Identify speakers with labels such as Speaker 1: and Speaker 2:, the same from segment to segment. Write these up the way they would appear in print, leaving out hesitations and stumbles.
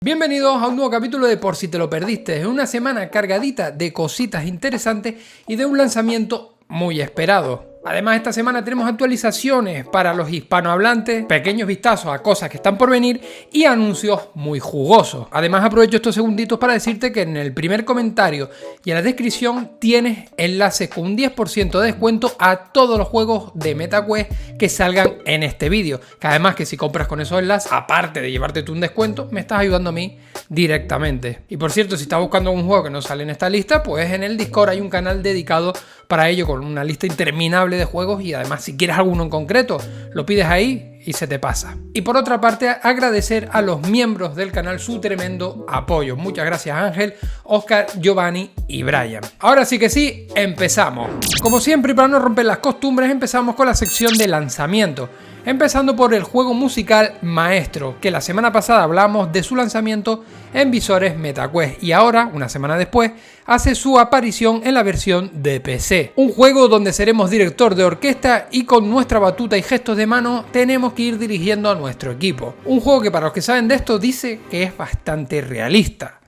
Speaker 1: Bienvenidos a un nuevo capítulo de Por si te lo perdiste, en una semana cargadita de cositas interesantes y de un lanzamiento muy esperado. Además, esta semana tenemos actualizaciones para los hispanohablantes, pequeños vistazos a cosas que están por venir y anuncios muy jugosos. Además, aprovecho estos segunditos para decirte que en el primer comentario y en la descripción tienes enlaces con un 10% de descuento a todos los juegos de MetaQuest que salgan en este vídeo. Que además que si compras con esos enlaces, aparte de llevarte tú un descuento, me estás ayudando a mí directamente. Y por cierto, si estás buscando un juego que no sale en esta lista, pues en el Discord hay un canal dedicado para ello con una lista interminable de juegos y además si quieres alguno en concreto lo pides ahí y se te pasa. Y por otra parte, agradecer a los miembros del canal su tremendo apoyo. Muchas gracias Ángel, Oscar, Giovanni y Brian. Ahora sí que sí, empezamos. Como siempre, para no romper las costumbres, empezamos con la sección de lanzamiento. Empezando por el juego musical Maestro, que la semana pasada hablamos de su lanzamiento en visores MetaQuest y ahora, una semana después, hace su aparición en la versión de PC. Un juego donde seremos director de orquesta y con nuestra batuta y gestos de mano tenemos que ir dirigiendo a nuestro equipo. Un juego que para los que saben de esto dice que es bastante realista.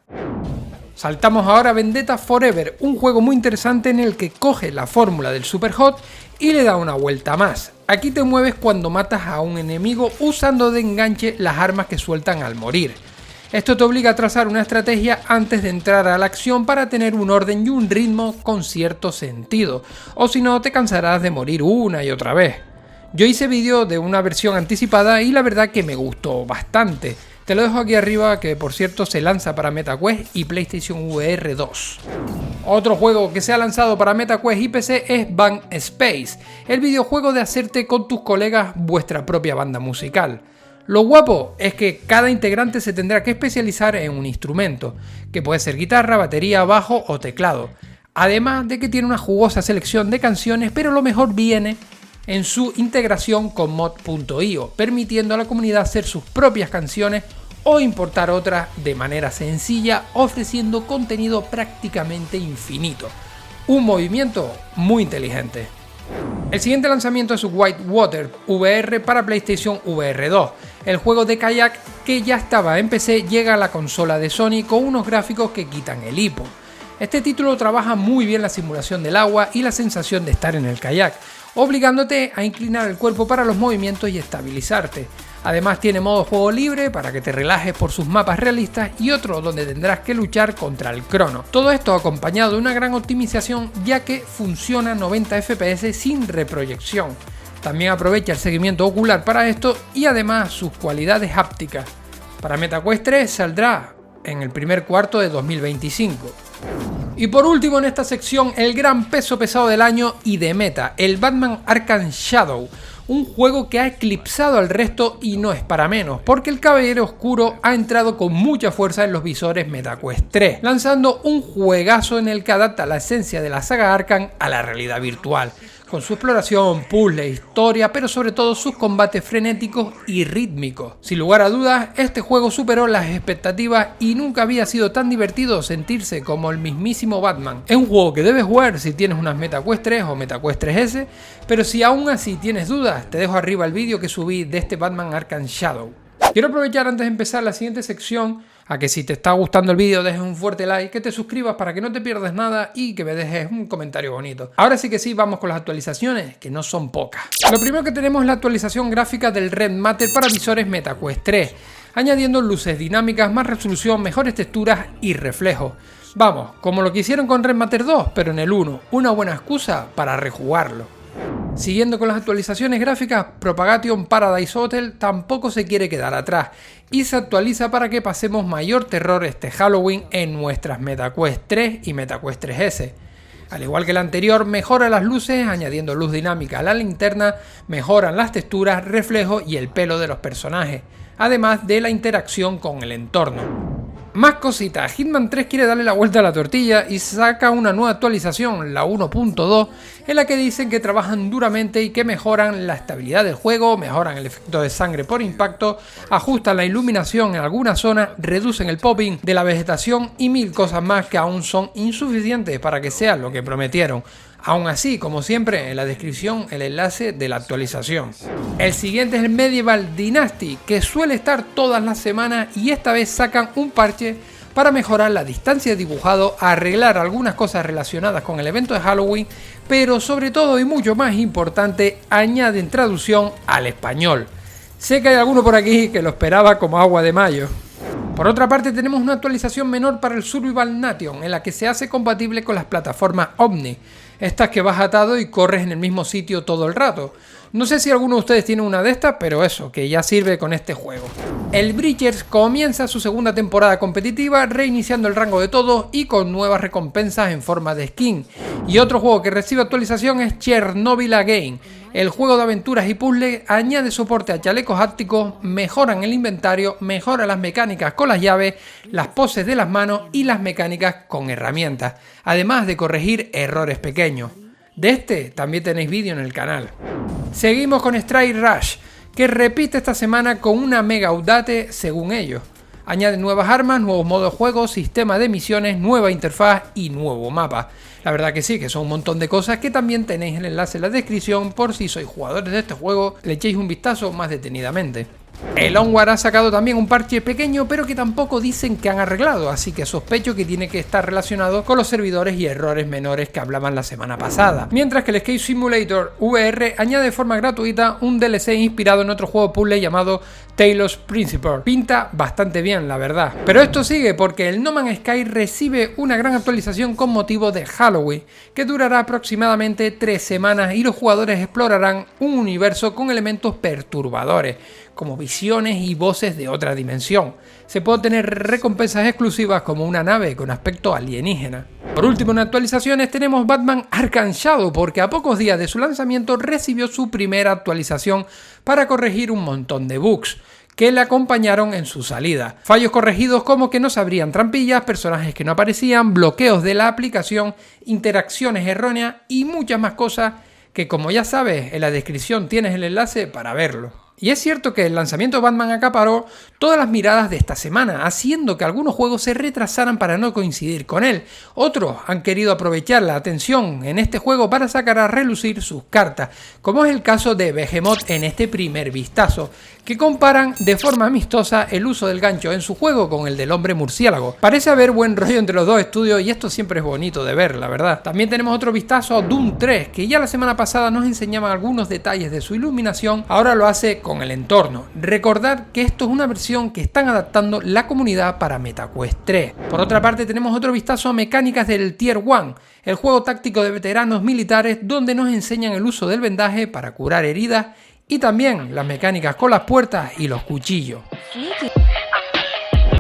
Speaker 1: Saltamos ahora a Vendetta Forever, un juego muy interesante en el que coge la fórmula del Superhot y le da una vuelta más. Aquí te mueves cuando matas a un enemigo usando de enganche las armas que sueltan al morir. Esto te obliga a trazar una estrategia antes de entrar a la acción para tener un orden y un ritmo con cierto sentido, o si no te cansarás de morir una y otra vez. Yo hice vídeo de una versión anticipada y la verdad que me gustó bastante. Te lo dejo aquí arriba, que por cierto se lanza para MetaQuest y PlayStation VR 2. Otro juego que se ha lanzado para MetaQuest y PC es Band Space, el videojuego de hacerte con tus colegas vuestra propia banda musical. Lo guapo es que cada integrante se tendrá que especializar en un instrumento, que puede ser guitarra, batería, bajo o teclado. Además de que tiene una jugosa selección de canciones, pero lo mejor viene en su integración con mod.io, permitiendo a la comunidad hacer sus propias canciones o importar otras de manera sencilla, ofreciendo contenido prácticamente infinito. Un movimiento muy inteligente. El siguiente lanzamiento es Whitewater VR para PlayStation VR 2. El juego de kayak que ya estaba en PC llega a la consola de Sony con unos gráficos que quitan el hipo. Este título trabaja muy bien la simulación del agua y la sensación de estar en el kayak, obligándote a inclinar el cuerpo para los movimientos y estabilizarte. Además tiene modo juego libre para que te relajes por sus mapas realistas y otro donde tendrás que luchar contra el crono. Todo esto acompañado de una gran optimización ya que funciona a 90 FPS sin reproyección. También aprovecha el seguimiento ocular para esto y además sus cualidades hápticas. Para MetaQuest 3 saldrá en el primer cuarto de 2025. Y por último en esta sección, el gran peso pesado del año y de Meta, el Batman Arkham Shadow, un juego que ha eclipsado al resto y no es para menos, porque el Caballero Oscuro ha entrado con mucha fuerza en los visores MetaQuest 3, lanzando un juegazo en el que adapta la esencia de la saga Arkham a la realidad virtual, con su exploración, puzzle, historia, pero sobre todo sus combates frenéticos y rítmicos. Sin lugar a dudas, este juego superó las expectativas y nunca había sido tan divertido sentirse como el mismísimo Batman. Es un juego que debes jugar si tienes unas MetaQuest 3 o MetaQuest 3S, pero si aún así tienes dudas, te dejo arriba el vídeo que subí de este Batman Arkham Shadow. Quiero aprovechar antes de empezar la siguiente sección a que si te está gustando el vídeo dejes un fuerte like, que te suscribas para que no te pierdas nada y que me dejes un comentario bonito. Ahora sí que sí, vamos con las actualizaciones, que no son pocas. Lo primero que tenemos es la actualización gráfica del Red Matter para visores MetaQuest 3, añadiendo luces dinámicas, más resolución, mejores texturas y reflejos. Vamos, como lo que hicieron con Red Matter 2, pero en el 1, una buena excusa para rejugarlo. Siguiendo con las actualizaciones gráficas, Propagation Paradise Hotel tampoco se quiere quedar atrás y se actualiza para que pasemos mayor terror este Halloween en nuestras MetaQuest 3 y MetaQuest 3S. Al igual que el anterior, mejora las luces añadiendo luz dinámica a la linterna, mejoran las texturas, reflejos y el pelo de los personajes, además de la interacción con el entorno. Más cositas, Hitman 3 quiere darle la vuelta a la tortilla y saca una nueva actualización, la 1.2, en la que dicen que trabajan duramente y que mejoran la estabilidad del juego, mejoran el efecto de sangre por impacto, ajustan la iluminación en algunas zonas, reducen el popping de la vegetación y mil cosas más que aún son insuficientes para que sea lo que prometieron. Aún así, como siempre, en la descripción el enlace de la actualización. El siguiente es el Medieval Dynasty, que suele estar todas las semanas y esta vez sacan un parche para mejorar la distancia de dibujado, arreglar algunas cosas relacionadas con el evento de Halloween, pero sobre todo y mucho más importante, añaden traducción al español. Sé que hay alguno por aquí que lo esperaba como agua de mayo. Por otra parte, tenemos una actualización menor para el Survival Nation, en la que se hace compatible con las plataformas Omni, estas que vas atado y corres en el mismo sitio todo el rato. No sé si alguno de ustedes tiene una de estas, pero eso, que ya sirve con este juego. El Breachers comienza su segunda temporada competitiva, reiniciando el rango de todos y con nuevas recompensas en forma de skin. Y otro juego que recibe actualización es Chernobyl Again. El juego de aventuras y puzzles añade soporte a chalecos ápticos, mejoran el inventario, mejora las mecánicas con las llaves, las poses de las manos y las mecánicas con herramientas, además de corregir errores pequeños. De este también tenéis vídeo en el canal. Seguimos con Strike Rush, que repite esta semana con una mega update según ellos. Añade nuevas armas, nuevos modos de juego, sistema de misiones, nueva interfaz y nuevo mapa. La verdad que sí, que son un montón de cosas que también tenéis el enlace en la descripción por si sois jugadores de este juego, le echéis un vistazo más detenidamente. El Onward ha sacado también un parche pequeño, pero que tampoco dicen que han arreglado, así que sospecho que tiene que estar relacionado con los servidores y errores menores que hablaban la semana pasada. Mientras que el Escape Simulator VR añade de forma gratuita un DLC inspirado en otro juego puzzle llamado Taylor's Principle. Pinta bastante bien, la verdad. Pero esto sigue porque el No Man's Sky recibe una gran actualización con motivo de Halloween, que durará aproximadamente 3 semanas y los jugadores explorarán un universo con elementos perturbadores, como visiones y voces de otra dimensión. Se puede obtener recompensas exclusivas como una nave con aspecto alienígena. Por último, en actualizaciones tenemos Batman Arkham Shadow, porque a pocos días de su lanzamiento recibió su primera actualización para corregir un montón de bugs que le acompañaron en su salida. Fallos corregidos como que no se abrían trampillas, personajes que no aparecían, bloqueos de la aplicación, interacciones erróneas y muchas más cosas que, como ya sabes, en la descripción tienes el enlace para verlo. Y es cierto que el lanzamiento de Batman acaparó todas las miradas de esta semana, haciendo que algunos juegos se retrasaran para no coincidir con él. Otros han querido aprovechar la atención en este juego para sacar a relucir sus cartas, como es el caso de Behemoth en este primer vistazo, que comparan de forma amistosa el uso del gancho en su juego con el del hombre murciélago. Parece haber buen rollo entre los dos estudios y esto siempre es bonito de ver, la verdad. También tenemos otro vistazo a Doom 3, que ya la semana pasada nos enseñaban algunos detalles de su iluminación, ahora lo hace con el entorno. Recordad que esto es una versión que están adaptando la comunidad para MetaQuest 3. Por otra parte, tenemos otro vistazo a mecánicas del Tier 1, el juego táctico de veteranos militares donde nos enseñan el uso del vendaje para curar heridas y también las mecánicas con las puertas y los cuchillos.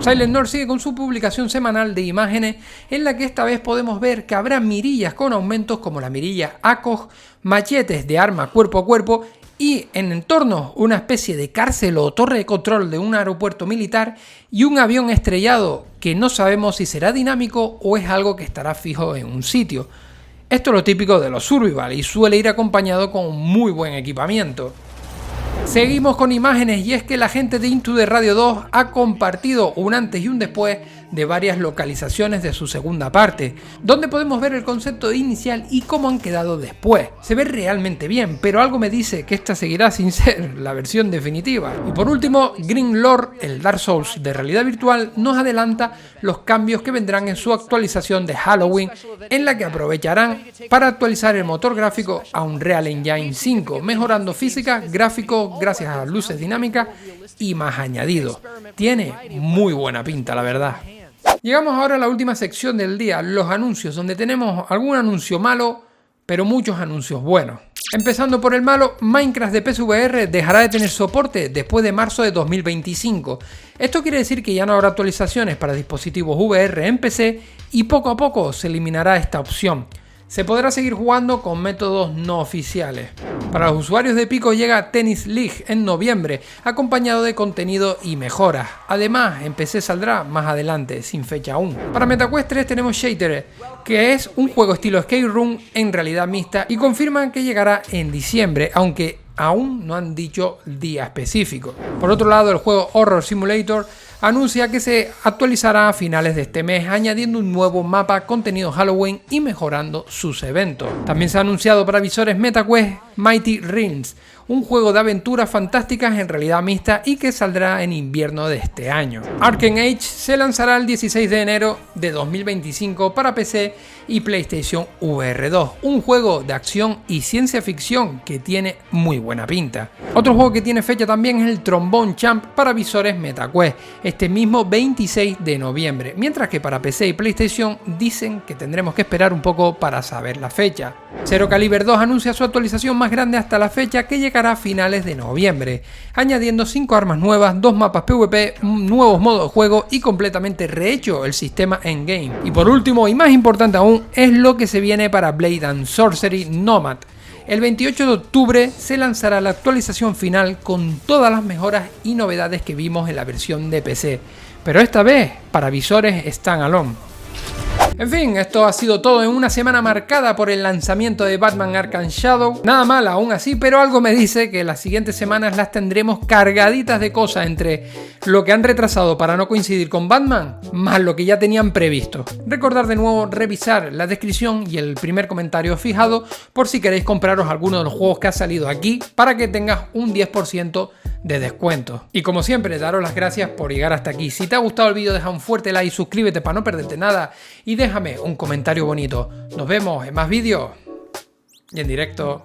Speaker 1: Silent North sigue con su publicación semanal de imágenes en la que esta vez podemos ver que habrá mirillas con aumentos como la mirilla ACOG, machetes de arma cuerpo a cuerpo y en entornos una especie de cárcel o torre de control de un aeropuerto militar y un avión estrellado que no sabemos si será dinámico o es algo que estará fijo en un sitio. Esto es lo típico de los survival y suele ir acompañado con muy buen equipamiento. Seguimos con imágenes y es que la gente de Into the Radio 2 ha compartido un antes y un después de varias localizaciones de su segunda parte, donde podemos ver el concepto inicial y cómo han quedado después. Se ve realmente bien, pero algo me dice que esta seguirá sin ser la versión definitiva. Y por último, Green Lord, el Dark Souls de realidad virtual, nos adelanta los cambios que vendrán en su actualización de Halloween, en la que aprovecharán para actualizar el motor gráfico a Unreal Engine 5, mejorando física, gráfico, gracias a luces dinámicas y más añadidos. Tiene muy buena pinta, la verdad. Llegamos ahora a la última sección del día, los anuncios, donde tenemos algún anuncio malo, pero muchos anuncios buenos. Empezando por el malo, Minecraft de PSVR dejará de tener soporte después de marzo de 2025. Esto quiere decir que ya no habrá actualizaciones para dispositivos VR en PC y poco a poco se eliminará esta opción. Se podrá seguir jugando con métodos no oficiales. Para los usuarios de Pico llega Tennis League en noviembre, acompañado de contenido y mejoras. Además, en PC saldrá más adelante, sin fecha aún. Para MetaQuest 3 tenemos Shattered, que es un juego estilo escape room en realidad mixta y confirman que llegará en diciembre, aunque aún no han dicho día específico. Por otro lado, el juego Horror Simulator anuncia que se actualizará a finales de este mes, añadiendo un nuevo mapa, contenido Halloween y mejorando sus eventos. También se ha anunciado para visores MetaQuest Mighty Rings, un juego de aventuras fantásticas en realidad mixta y que saldrá en invierno de este año. Arcane Age se lanzará el 16 de enero de 2025 para PC y PlayStation VR 2, un juego de acción y ciencia ficción que tiene muy buena pinta. Otro juego que tiene fecha también es el Trombone Champ para visores MetaQuest, este mismo 26 de noviembre, mientras que para PC y PlayStation dicen que tendremos que esperar un poco para saber la fecha. Zero Caliber 2 anuncia su actualización más grande hasta la fecha, que llegará a finales de noviembre, añadiendo 5 armas nuevas, 2 mapas PvP, nuevos modos de juego y completamente rehecho el sistema endgame. Y por último, y más importante aún, es lo que se viene para Blade and Sorcery Nomad. El 28 de octubre se lanzará la actualización final con todas las mejoras y novedades que vimos en la versión de PC, pero esta vez para visores standalone. En fin, esto ha sido todo en una semana marcada por el lanzamiento de Batman Arkham Shadow. Nada mal aún así, pero algo me dice que las siguientes semanas las tendremos cargaditas de cosas, entre lo que han retrasado para no coincidir con Batman, más lo que ya tenían previsto. Recordad de nuevo revisar la descripción y el primer comentario fijado por si queréis compraros alguno de los juegos que ha salido aquí, para que tengas un 10% de descuento. Y como siempre, daros las gracias por llegar hasta aquí. Si te ha gustado el vídeo, deja un fuerte like, suscríbete para no perderte nada y déjame un comentario bonito. Nos vemos en más vídeos y en directo.